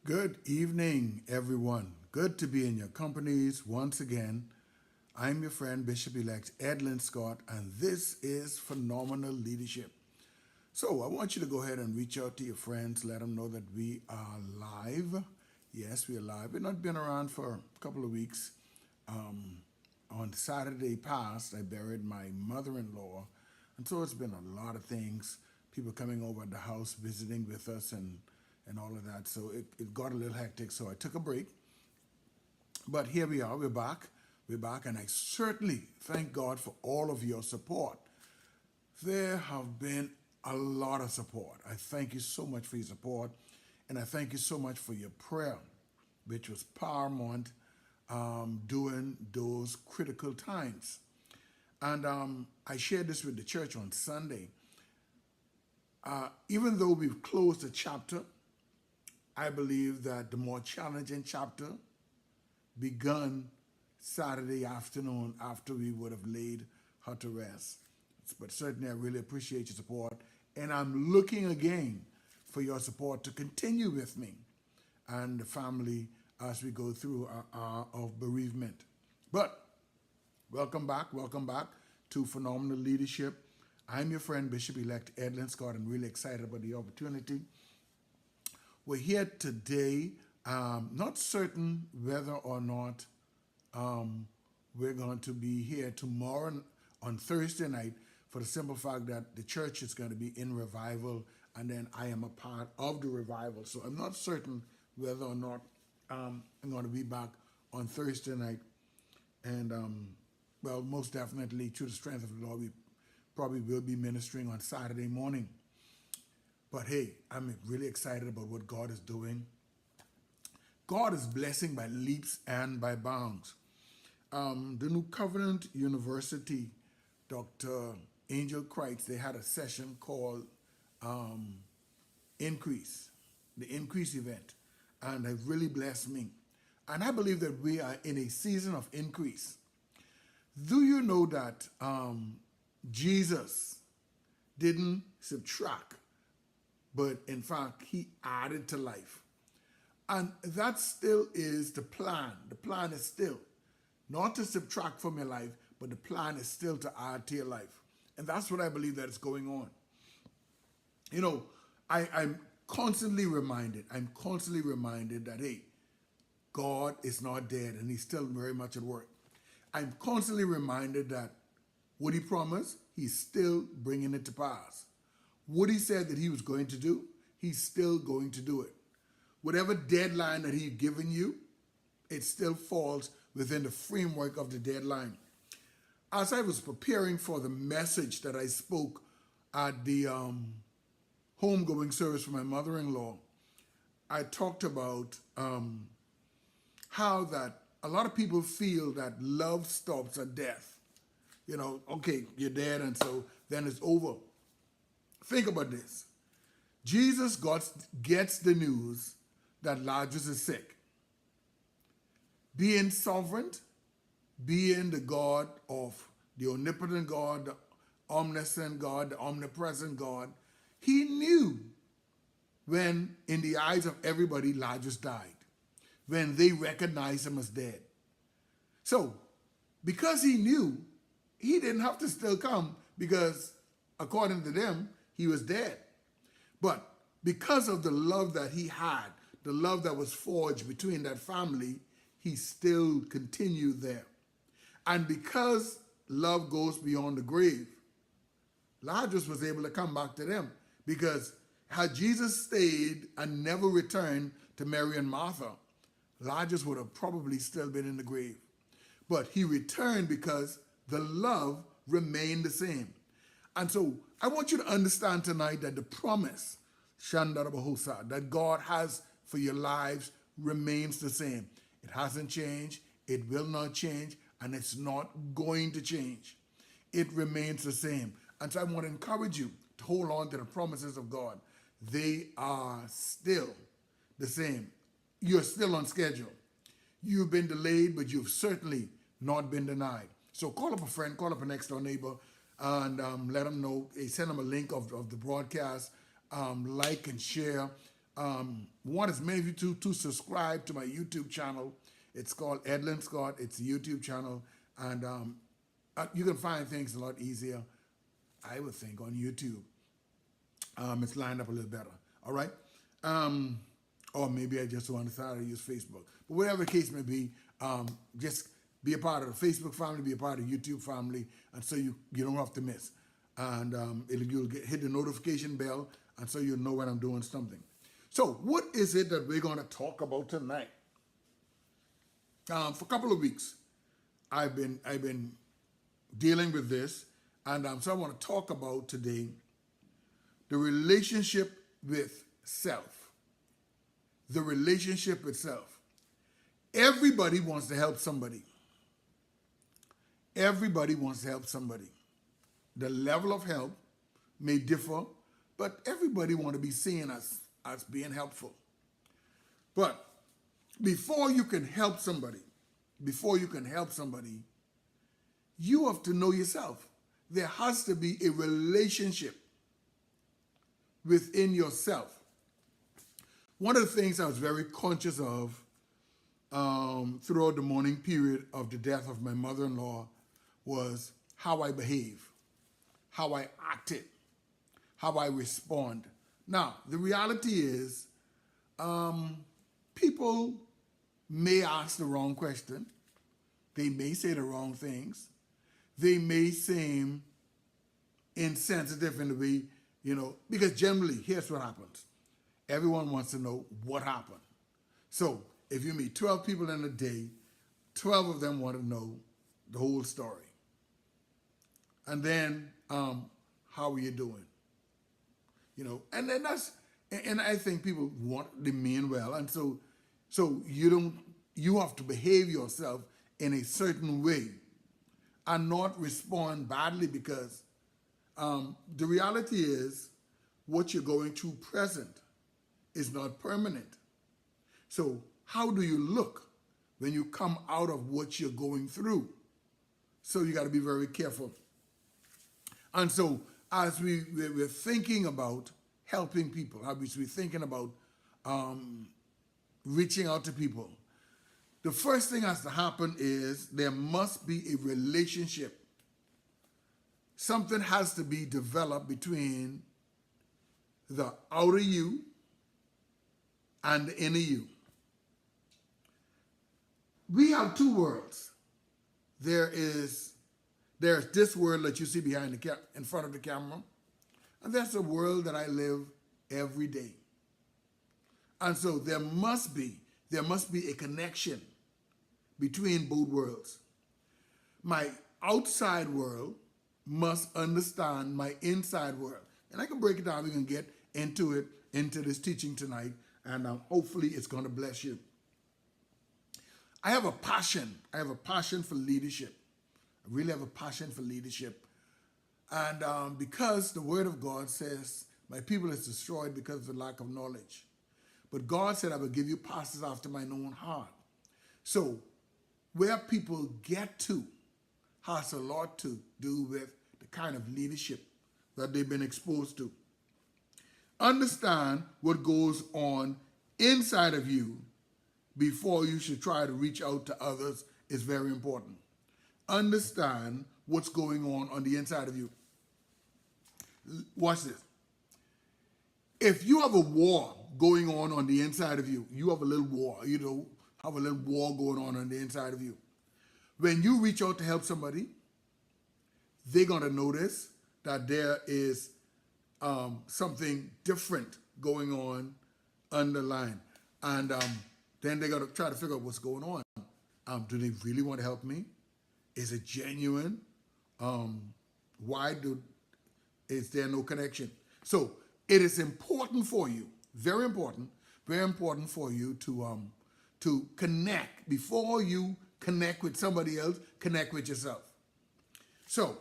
Good evening, everyone. Good to be in your companies once again. I'm your friend, Bishop-elect Edlin Scott, and this is Phenomenal Leadership. So I want you to go ahead and reach out to your friends, let them know that we are live. Yes, we are live. We've not been around for a couple of weeks. On Saturday past, I buried my mother-in-law, and so it's been a lot of things. People coming over at the house, visiting with us, and all of that. So it got a little hectic, so I took a break. But here we are, we're back. We're back, and I certainly thank God for all of your support. There have been a lot of support. I thank you so much for your support, and I thank you so much for your prayer, which was paramount during those critical times. And I shared this with the church on Sunday. Even though we've closed the chapter, I believe that the more challenging chapter begun Saturday afternoon after we would have laid her to rest. But certainly I really appreciate your support, and I'm looking again for your support to continue with me and the family as we go through our of bereavement. But welcome back to Phenomenal Leadership. I'm your friend, Bishop-elect Edlin Scott. I'm really excited about the opportunity. We're here today, not certain whether or not we're going to be here tomorrow on Thursday night, for the simple fact that the church is going to be in revival, and then I am a part of the revival. So I'm not certain whether or not I'm going to be back on Thursday night. And, well, most definitely, through the strength of the Lord, we probably will be ministering on Saturday morning. But hey, I'm really excited about what God is doing. God is blessing by leaps and by bounds. The New Covenant University, Dr. Angel Kreitz, they had a session called Increase, the Increase event, and it really blessed me. And I believe that we are in a season of increase. Do you know that Jesus didn't subtract, but in fact, he added to life? And that still is the plan. The plan is still not to subtract from your life, but the plan is still to add to your life. And that's what I believe that is going on. You know, I'm constantly reminded that, hey, God is not dead and he's still very much at work. I'm constantly reminded that what he promised, he's still bringing it to pass. What he said that he was going to do, he's still going to do it. Whatever deadline that he's given you, it still falls within the framework of the deadline. As I was preparing for the message that I spoke at the homegoing service for my mother-in-law, I talked about how that a lot of people feel that love stops at death. You know, okay, you're dead, and so then it's over. Think about this. Jesus gets the news that Lazarus is sick. Being sovereign, being the God of the omnipotent God, the omniscient God, the omnipresent God, he knew when, in the eyes of everybody, Lazarus died, when they recognized him as dead. So, because he knew, he didn't have to still come because, according to them, he was dead. But because of the love that he had, the love that was forged between that family, he still continued there. And because love goes beyond the grave, Lazarus was able to come back to them, because had Jesus stayed and never returned to Mary and Martha, Lazarus would have probably still been in the grave. But he returned because the love remained the same. And so I want you to understand tonight that the promise, Shandarabahosa, that God has for your lives remains the same. It hasn't changed, it will not change, and it's not going to change. It remains the same. And so I want to encourage you to hold on to the promises of God. They are still the same. You're still on schedule. You've been delayed, but you've certainly not been denied. So call up a friend, call up a next door neighbor, and let them know. Send them a link of the broadcast. Like and share. Want as many of you to subscribe to my YouTube channel. It's called Edlin Scott. It's a YouTube channel, and you can find things a lot easier, I would think, on YouTube. It's lined up a little better. All right. Or maybe I just want to use Facebook. But whatever the case may be, just be a part of the Facebook family, be a part of the YouTube family, and so you don't have to miss. And you'll hit the notification bell, and so you'll know when I'm doing something. So what is it that we're going to talk about tonight? For a couple of weeks, I've been dealing with this, and so I want to talk about today the relationship with self. The relationship with self. Everybody wants to help somebody. Everybody wants to help somebody. The level of help may differ, but everybody wants to be seen as being helpful. But before you can help somebody, you have to know yourself. There has to be a relationship within yourself. One of the things I was very conscious of throughout the mourning period of the death of my mother-in-law was how I behave, how I acted, how I respond. Now, the reality is people may ask the wrong question. They may say the wrong things. They may seem insensitive in the way, because generally, here's what happens. Everyone wants to know what happened. So if you meet 12 people in a day, 12 of them want to know the whole story. And then, how are you doing? And then and I think people they mean well. And so you have to behave yourself in a certain way and not respond badly, because the reality is what you're going through present is not permanent. So how do you look when you come out of what you're going through? So you got to be very careful. And so as we're thinking about helping people, as we're thinking about reaching out to people, the first thing has to happen is there must be a relationship. Something has to be developed between the outer you and the inner you. We have two worlds. There's this world that you see in front of the camera, and that's the world that I live every day. And so there must be a connection between both worlds. My outside world must understand my inside world. And I can break it down. We can get into this teaching tonight, and hopefully it's going to bless you. I have a passion. I have a passion for leadership. I really have a passion for leadership. And because the word of God says, my people is destroyed because of the lack of knowledge. But God said, I will give you pastors after my own heart. So where people get to has a lot to do with the kind of leadership that they've been exposed to. Understand what goes on inside of you before you should try to reach out to others is very important. Understand what's going on the inside of you. Watch this. If you have a war going on the inside of you, you have a little war, have a little war going on the inside of you. When you reach out to help somebody, they're going to notice that there is something different going on underlying. And then they're going to try to figure out what's going on. Do they really want to help me? Is it genuine? Is there no connection? So it is important for you, very important for you to connect. Before you connect with somebody else, connect with yourself. So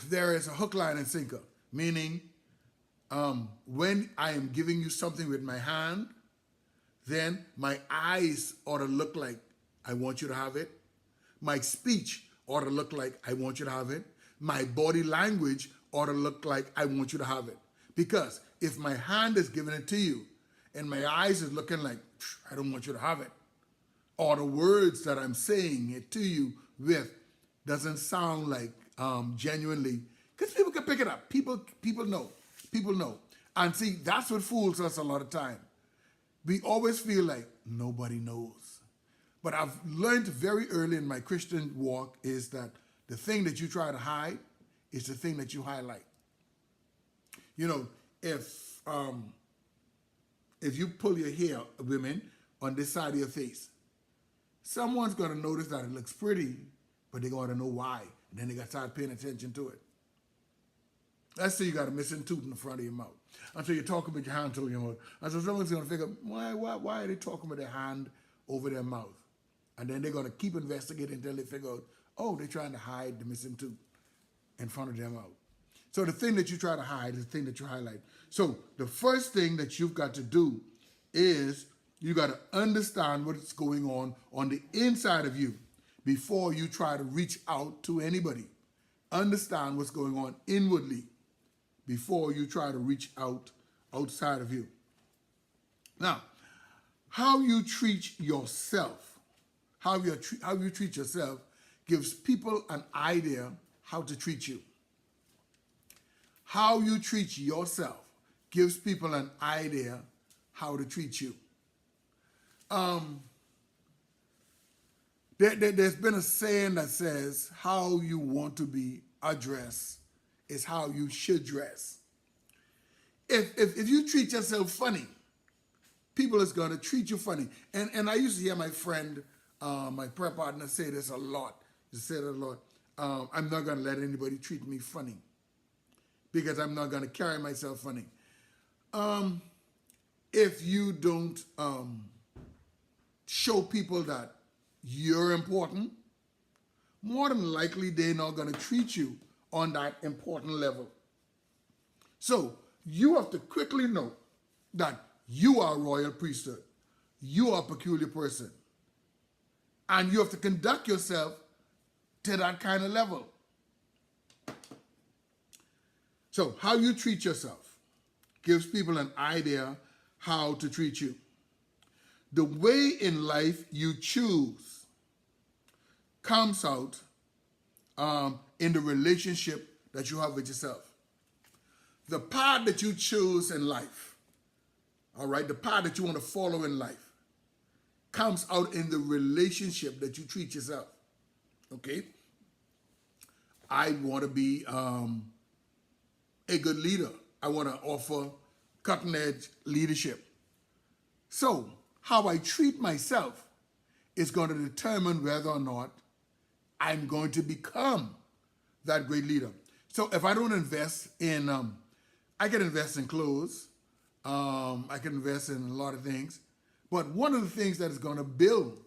there is a hook, line, and sinker, meaning when I am giving you something with my hand, then my eyes ought to look like I want you to have it. My speech ought to look like I want you to have it. My body language ought to look like I want you to have it. Because if my hand is giving it to you and my eyes is looking like, I don't want you to have it, or the words that I'm saying it to you with doesn't sound like genuinely, because people can pick it up. People know. People know. And see, that's what fools us a lot of time. We always feel like nobody knows. But I've learned very early in my Christian walk is that the thing that you try to hide is the thing that you highlight. You know, if you pull your hair, women, on this side of your face, someone's going to notice that it looks pretty, but they're going to know why. And then they got to start paying attention to it. Let's say you got a missing tooth in the front of your mouth. And so you're talking with your hand to your mouth. And so someone's going to figure, why are they talking with their hand over their mouth? And then they're going to keep investigating until they figure out, oh, they're trying to hide the missing tooth in front of their mouth. So the thing that you try to hide is the thing that you highlight. So the first thing that you've got to do is you got to understand what's going on the inside of you before you try to reach out to anybody. Understand what's going on inwardly before you try to reach out outside of you. Now, how you treat yourself, how you treat yourself gives people an idea how to treat you. How you treat yourself gives people an idea how to treat you. There's been a saying that says, how you want to be addressed is how you should dress. If you treat yourself funny, people is going to treat you funny. And I used to hear my friend, my prep partner, say this a lot. He said it a lot. I'm not going to let anybody treat me funny because I'm not going to carry myself funny. If you don't show people that you're important, more than likely they're not going to treat you on that important level. So you have to quickly know that you are a royal priesthood. You are a peculiar person. And you have to conduct yourself to that kind of level. So how you treat yourself gives people an idea how to treat you. The way in life you choose comes out in the relationship that you have with yourself. The path that you choose in life, all right, the path that you want to follow in life comes out in the relationship that you treat yourself, okay? I want to be a good leader. I want to offer cutting-edge leadership. So how I treat myself is going to determine whether or not I'm going to become that great leader. So if I don't invest in, I can invest in clothes, I can invest in a lot of things, but one of the things that is going to build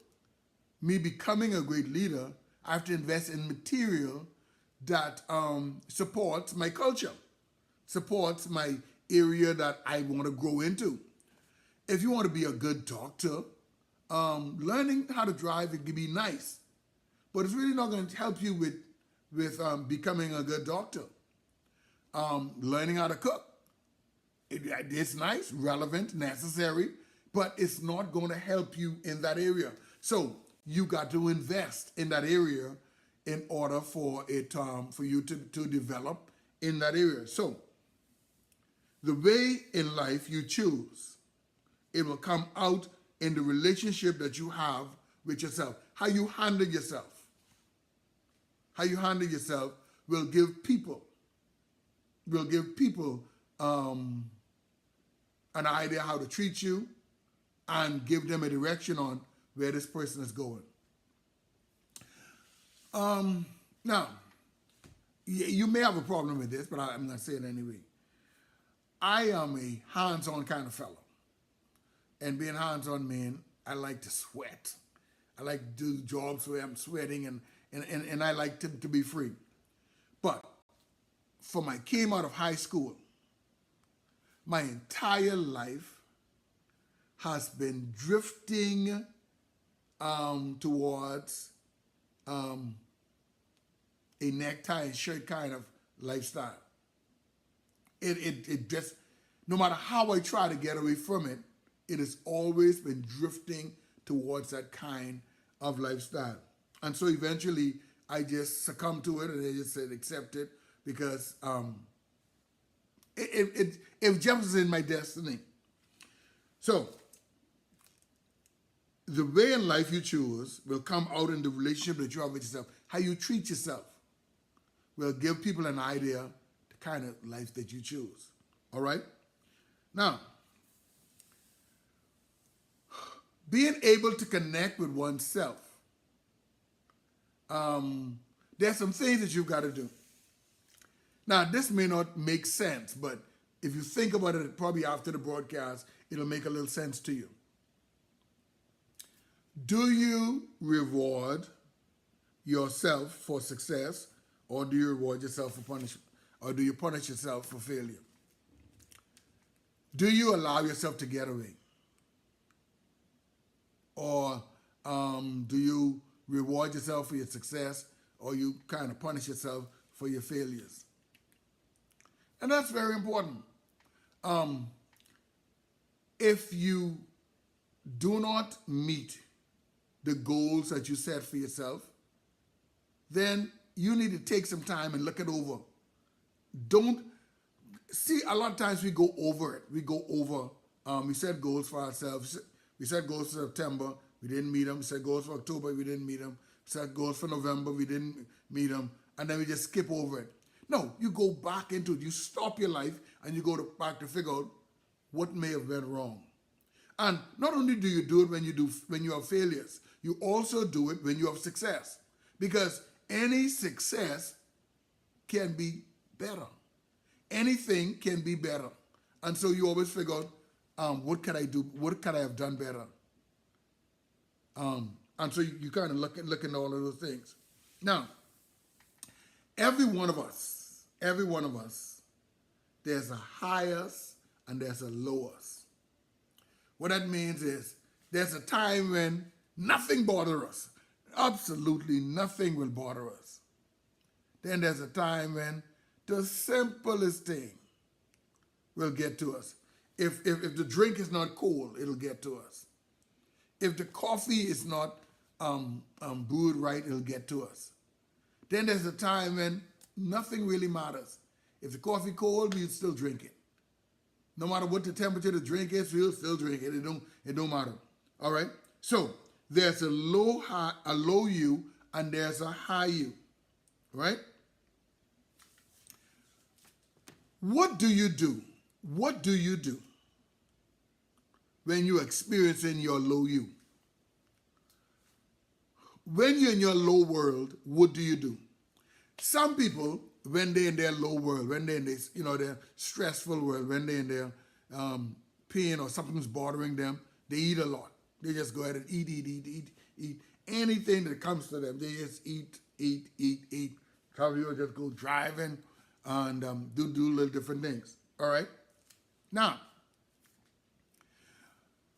me becoming a great leader, I have to invest in material that supports my culture, supports my area that I want to grow into. If you want to be a good doctor, learning how to drive, it can be nice, but it's really not going to help you with becoming a good doctor. Learning how to cook, it's nice, relevant, necessary, but it's not going to help you in that area. So you got to invest in that area in order for it for you to develop in that area. So the way in life you choose, it will come out in the relationship that you have with yourself. How you handle yourself. How you handle yourself will give people an idea how to treat you and give them a direction on where this person is going. Now, you may have a problem with this, but I'm going to say it anyway. I am a hands-on kind of fellow. And being hands-on man, I like to sweat. I like to do jobs where I'm sweating and I like to be free. But from I came out of high school, my entire life has been drifting towards a necktie and shirt kind of lifestyle. It just no matter how I try to get away from it, it has always been drifting towards that kind of lifestyle. And so eventually I just succumbed to it and I just said accept it because it jumps in my destiny. So the way in life you choose will come out in the relationship that you have with yourself. How you treat yourself will give people an idea the kind of life that you choose. All right? Now, being able to connect with oneself. There's some things that you've got to do. Now, this may not make sense, but if you think about it, probably after the broadcast, it'll make a little sense to you. Do you reward yourself for success, or do you reward yourself for punishment, or do you punish yourself for failure? Do you allow yourself to get away? Or do you reward yourself for your success, or you kind of punish yourself for your failures? And that's very important. If you do not meet the goals that you set for yourself, then you need to take some time and look it over. Don't see, a lot of times we go over it. We go over, we set goals for ourselves. We set goals for September, we didn't meet them. We set goals for October, we didn't meet them. We set goals for November, we didn't meet them. And then we just skip over it. No, you go back into it. You stop your life and you go back to figure out what may have went wrong. And not only do you do it when you have failures, you also do it when you have success. Because any success can be better. Anything can be better. And so you always figure out, what can I do? What could I have done better? And so you kind of look at all of those things. Now, every one of us, there's a highest and there's a lowest. What that means is there's a time when nothing bothers us. Absolutely nothing will bother us. Then there's a time when the simplest thing will get to us. If the drink is not cold, it'll get to us. If the coffee is not brewed right, it'll get to us. Then there's a time when nothing really matters. If the coffee cold, we'll still drink it. No matter what the temperature of the drink is, we'll still drink it. It don't matter. All right? So there's a low you, and there's a high you. Right? What do you do? What do you do when you're experiencing your low you? When you're in your low world, what do you do? Some people, when they're in their low world, when they're in this, their stressful world, when they're in their pain or something's bothering them, they eat a lot. They just go ahead and eat. Anything that comes to them, they just eat. Some people just go driving and do little different things. All right? Now,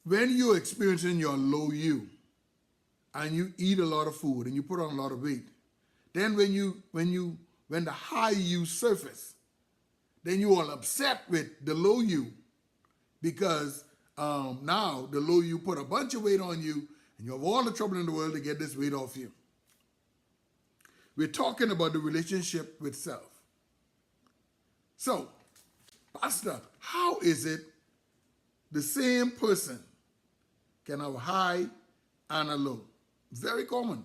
when you're experiencing your low you, and you eat a lot of food and you put on a lot of weight, then when the high you surface, then you are upset with the low you because now the low you put a bunch of weight on you and you have all the trouble in the world to get this weight off you. We're talking about the relationship with self. So, Pastor, how is it the same person can have a high and a low? Very common.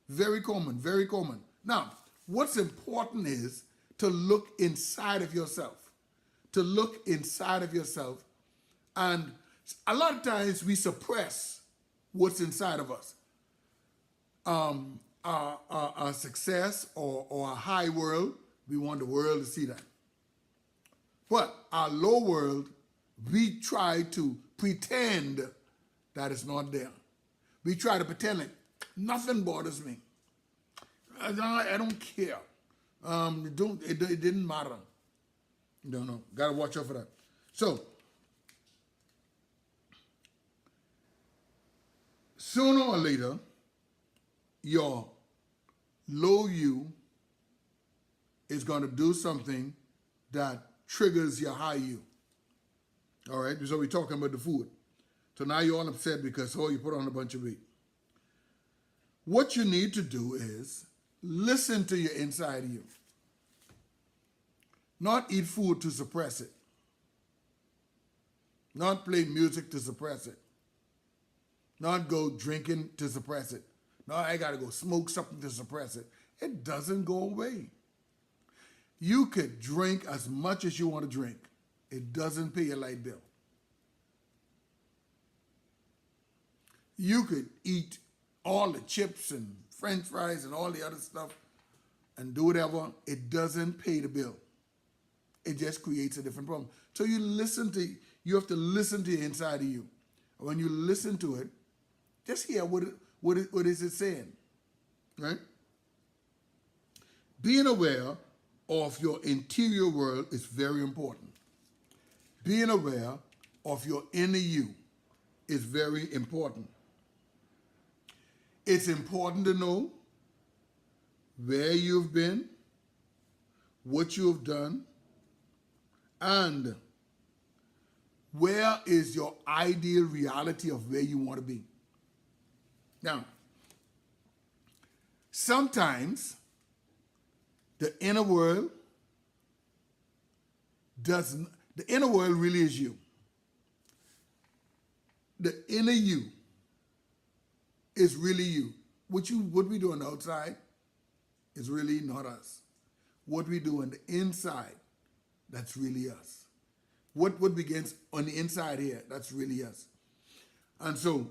Very common. Very common. Now, what's important is to look inside of yourself. To look inside of yourself. And a lot of times we suppress what's inside of us. Our success or our high world, we want the world to see that. But our low world, we try to pretend that it's not there. We try to pretend like nothing bothers me. I don't care. It didn't matter. No. Got to watch out for that. So, sooner or later, your low you is going to do something that triggers your high you. All right, so we're talking about the food. So now you're all upset because, oh, you put on a bunch of weight. What you need to do is listen to your inside you. Not eat food to suppress it. Not play music to suppress it. Not go drinking to suppress it. No, I got to go smoke something to suppress it. It doesn't go away. You could drink as much as you want to drink. It doesn't pay your light bill. You could eat all the chips and French fries and all the other stuff and do whatever. It doesn't pay the bill. It just creates a different problem. So you have to listen to the inside of you. When you listen to it, just hear what is it saying, right? Being aware of your interior world is very important. Being aware of your inner you is very important. It's important to know where you've been, what you have done, and where is your ideal reality of where you want to be. Now, sometimes the inner world really is you. The inner you is really you. What we do on the outside is really not us. What we do on the inside, that's really us. What begins on the inside here, that's really us. And so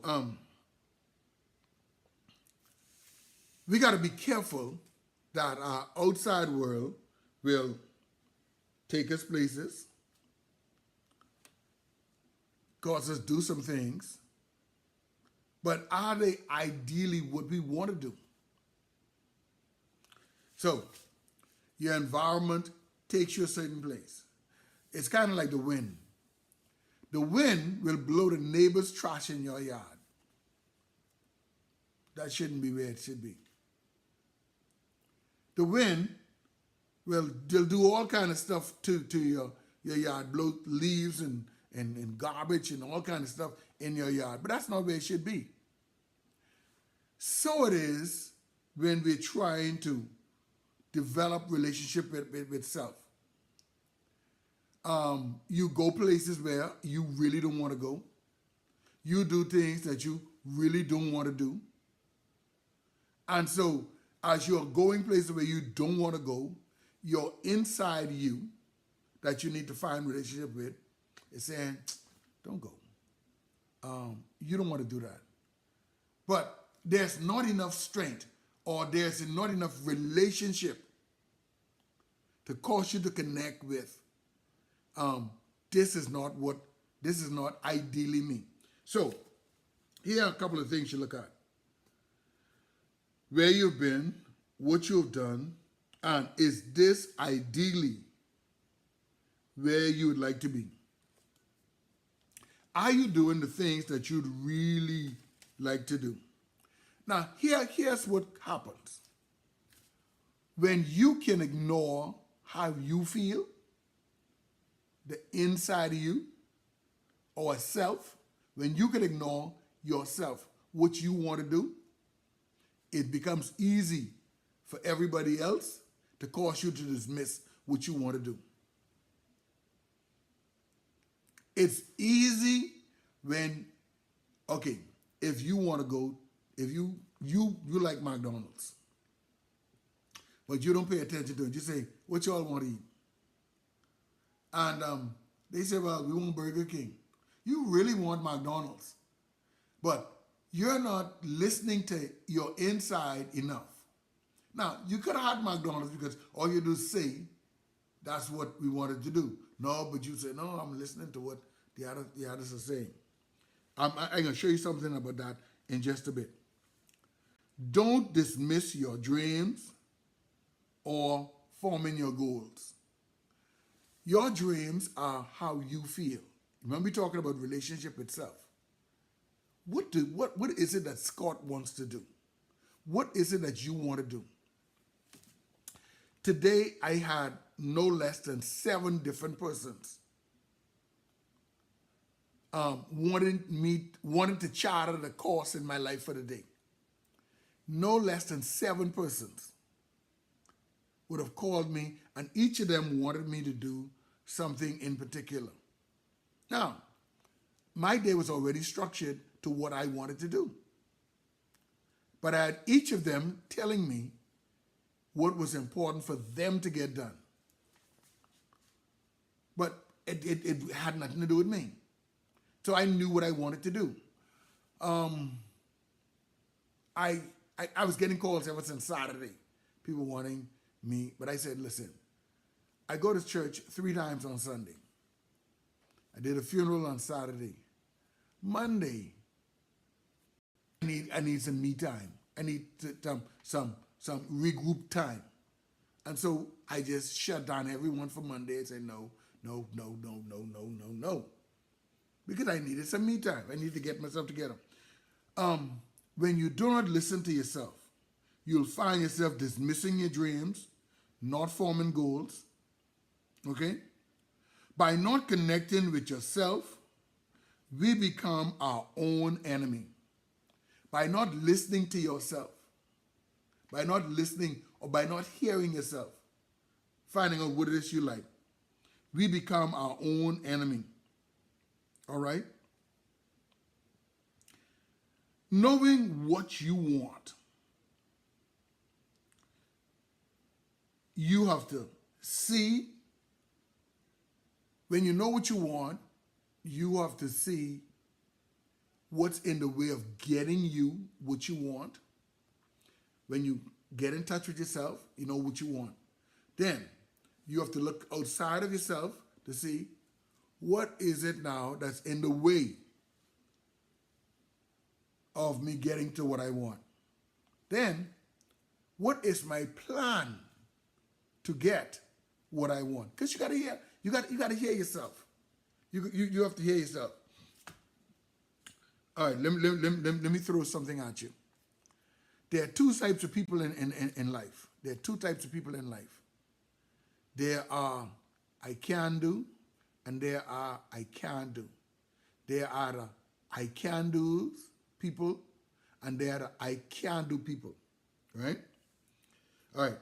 we got to be careful that our outside world will take us places, cause us do some things, but are they ideally what we want to do? So your environment takes you a certain place. It's kind of like the wind. The wind will blow the neighbor's trash in your yard. That shouldn't be where it should be. The wind will do all kind of stuff to your yard, blow leaves and garbage and all kind of stuff in your yard. But that's not where it should be. So it is when we're trying to develop relationship with self. You go places where you really don't want to go. You do things that you really don't want to do. And so as you're going places where you don't want to go, your inside you that you need to find relationship with is saying, don't go. You don't want to do that. But there's not enough strength or there's not enough relationship to cause you to connect with. This is not ideally me. So here are a couple of things you look at. Where you've been, what you've done, and is this ideally where you would like to be? Are you doing the things that you'd really like to do? Now, here's what happens. When you can ignore how you feel, the inside of you, or self, when you can ignore yourself, what you want to do, it becomes easy for everybody else to cause you to dismiss what you want to do. It's easy when, okay, if you want to go, if you like McDonald's, but you don't pay attention to it, you say, what y'all want to eat? And they say, well, we want Burger King. You really want McDonald's, but you're not listening to your inside enough. Now, you could have had McDonald's because all you do is say, that's what we wanted to do. No, but you say, no, I'm listening to what the others are saying. I'm going to show you something about that in just a bit. Don't dismiss your dreams or forming your goals. Your dreams are how you feel. Remember, we're talking about relationship itself. What is it that Scott wants to do? What is it that you want to do? Today, I had no less than 7 different persons wanted to charter the course in my life for the day. No less than 7 persons would have called me, and each of them wanted me to do something in particular. Now, my day was already structured to what I wanted to do. But I had each of them telling me what was important for them to get done. But it had nothing to do with me. So I knew what I wanted to do. I was getting calls ever since Saturday, people wanting me, but I said, listen, I go to church 3 times on Sunday. I did a funeral on Saturday. Monday, I need some me time. I need some regroup time. And so I just shut down everyone for Monday and said, no. Because I needed some me time. I need to get myself together. When you do not listen to yourself, you'll find yourself dismissing your dreams, not forming goals, okay? By not connecting with yourself, we become our own enemy. By not listening to yourself, by not listening or by not hearing yourself, finding out what it is you like, we become our own enemy, all right? Knowing what you want, you have to see. When you know what you want, you have to see what's in the way of getting you what you want. When you get in touch with yourself, you know what you want. Then you have to look outside of yourself to see what is it now that's in the way of me getting to what I want. Then, what is my plan to get what I want? Because you gotta hear yourself. You have to hear yourself. All right, let me throw something at you. There are 2 types of people in life. There are 2 types of people in life. There are I can do, and there are I can't do. There are the I can do's people, and there are the I can't do people, right? All right.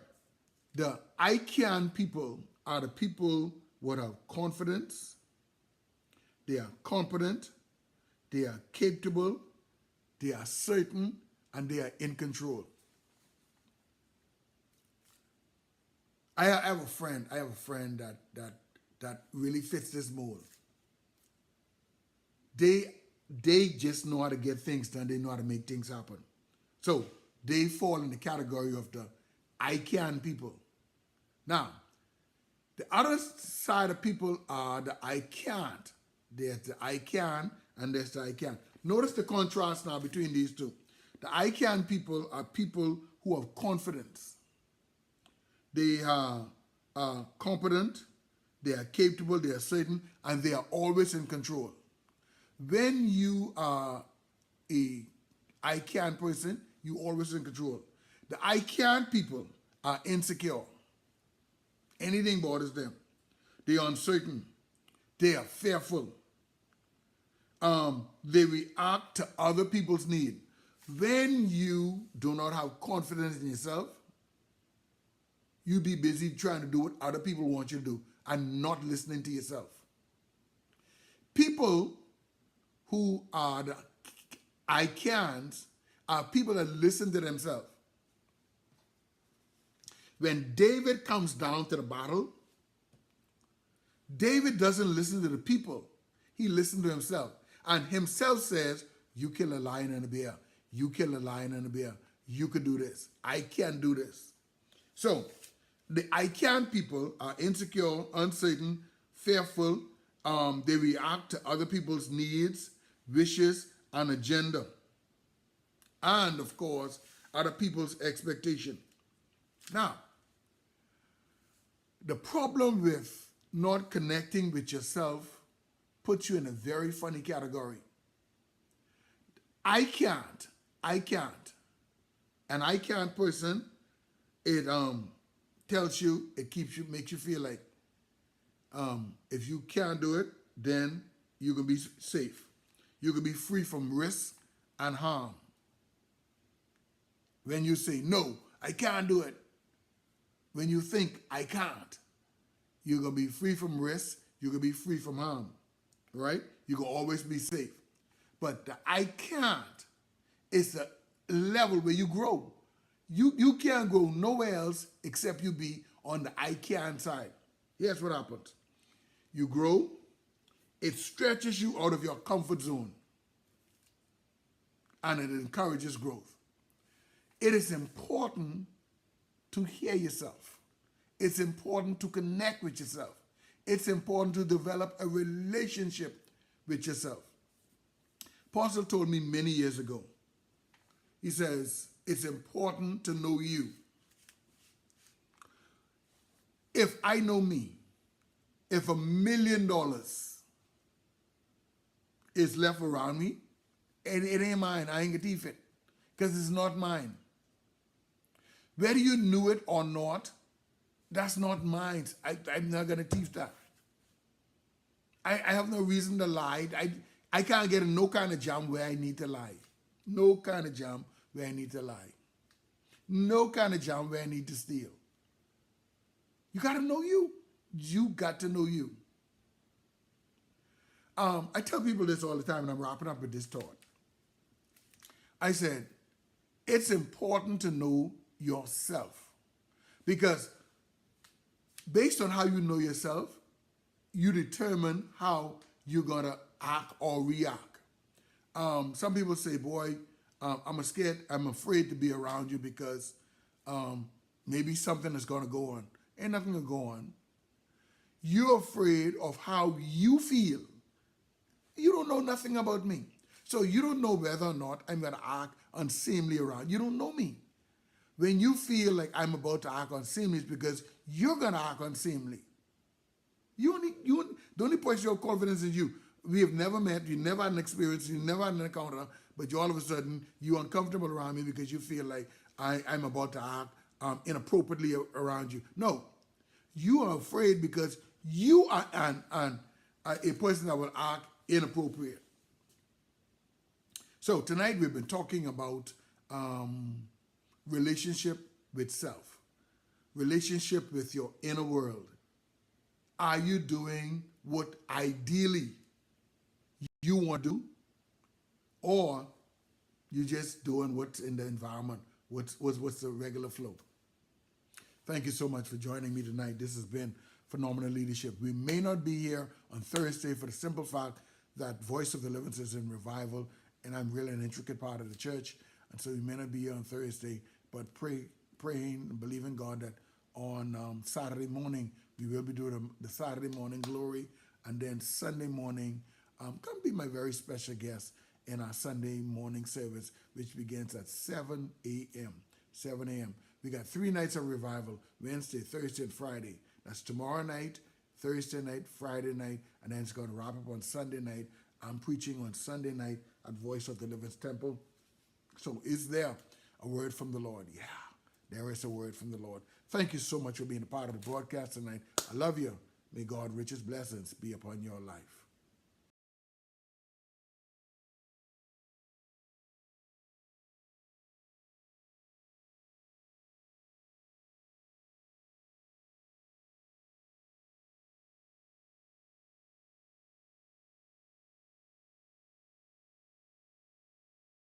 The I can people are the people who have confidence, they are competent, they are capable, they are certain, and they are in control. I have a friend that really fits this mold. They just know how to get things done. They know how to make things happen. So they fall in the category of the I can people. Now, the other side of people are the I can't. There's the I can and there's the I can't. Notice the contrast now between these two. The I can people are people who have confidence. They are competent, they are capable, they are certain, and they are always in control. When you are a I can person, you always in control. The I can people are insecure. Anything bothers them. They are uncertain. They are fearful. They react to other people's need. When you do not have confidence in yourself, you be busy trying to do what other people want you to do and not listening to yourself. People who are the I can'ts are people that listen to themselves. When David comes down to the battle, David doesn't listen to the people. He listens to himself. And himself says, you kill a lion and a bear. You kill a lion and a bear. You could do this. I can do this. So, the I can people are insecure, uncertain, fearful. They react to other people's needs, wishes, and agenda. And, of course, other people's expectation. Now, the problem with not connecting with yourself puts you in a very funny category. I can't. An I can't person, it tells you, it makes you feel like if you can't do it, then you can be safe. You can be free from risk and harm. When you say, no, I can't do it. When you think, I can't, you're going to be free from risk. You can be free from harm, right? You can always be safe. But the I can't is the level where you grow. You can't grow nowhere else except you be on the I can side. Here's what happens. You grow, it stretches you out of your comfort zone, and it encourages growth. It is important to hear yourself. It's important to connect with yourself. It's important to develop a relationship with yourself. Apostle told me many years ago, he says, it's important to know you. If I know me, if $1 million is left around me, and it ain't mine, I ain't gonna thief it, because it's not mine. Whether you knew it or not, that's not mine. I'm not gonna thief that. I have no reason to lie. I can't get in no kind of jam where I need to lie. No kind of jam where I need to lie. No kind of jam where I need to steal. You got to know you. You got to know you. I tell people this all the time, and I'm wrapping up with this thought. I said, it's important to know yourself, because based on how you know yourself, you determine how you're going to act or react. Some people say, boy, I'm afraid to be around you because maybe something is going to go on. Ain't nothing going to go on. You're afraid of how you feel. You don't know nothing about me. So you don't know whether or not I'm going to act unseemly around. You don't know me. When you feel like I'm about to act unseemly, it's because you're going to act unseemly. The only person you have confidence is you. We have never met, you never had an experience, you never had an encounter, but you all of a sudden, you're uncomfortable around me because you feel like I'm about to act inappropriately around you. No, you are afraid because you are a person that will act inappropriate. So tonight we've been talking about relationship with self, relationship with your inner world. Are you doing what ideally you want to do, or you just doing what's in the environment, what's the regular flow? Thank you so much for joining me tonight. This has been Phenomenal Leadership. We may not be here on Thursday for the simple fact that Voice of Deliverance is in revival, and I'm really an intricate part of the church, and so we may not be here on Thursday, but praying and believing God that on Saturday morning, we will be doing the Saturday morning glory, and then Sunday morning, come be my very special guest in our Sunday morning service, which begins at 7 a.m. 7 a.m. We got 3 nights of revival, Wednesday, Thursday, and Friday. That's tomorrow night, Thursday night, Friday night, and then it's going to wrap up on Sunday night. I'm preaching on Sunday night at Voice of Deliverance Temple. So is there a word from the Lord? Yeah, there is a word from the Lord. Thank you so much for being a part of the broadcast tonight. I love you. May God richest blessings be upon your life.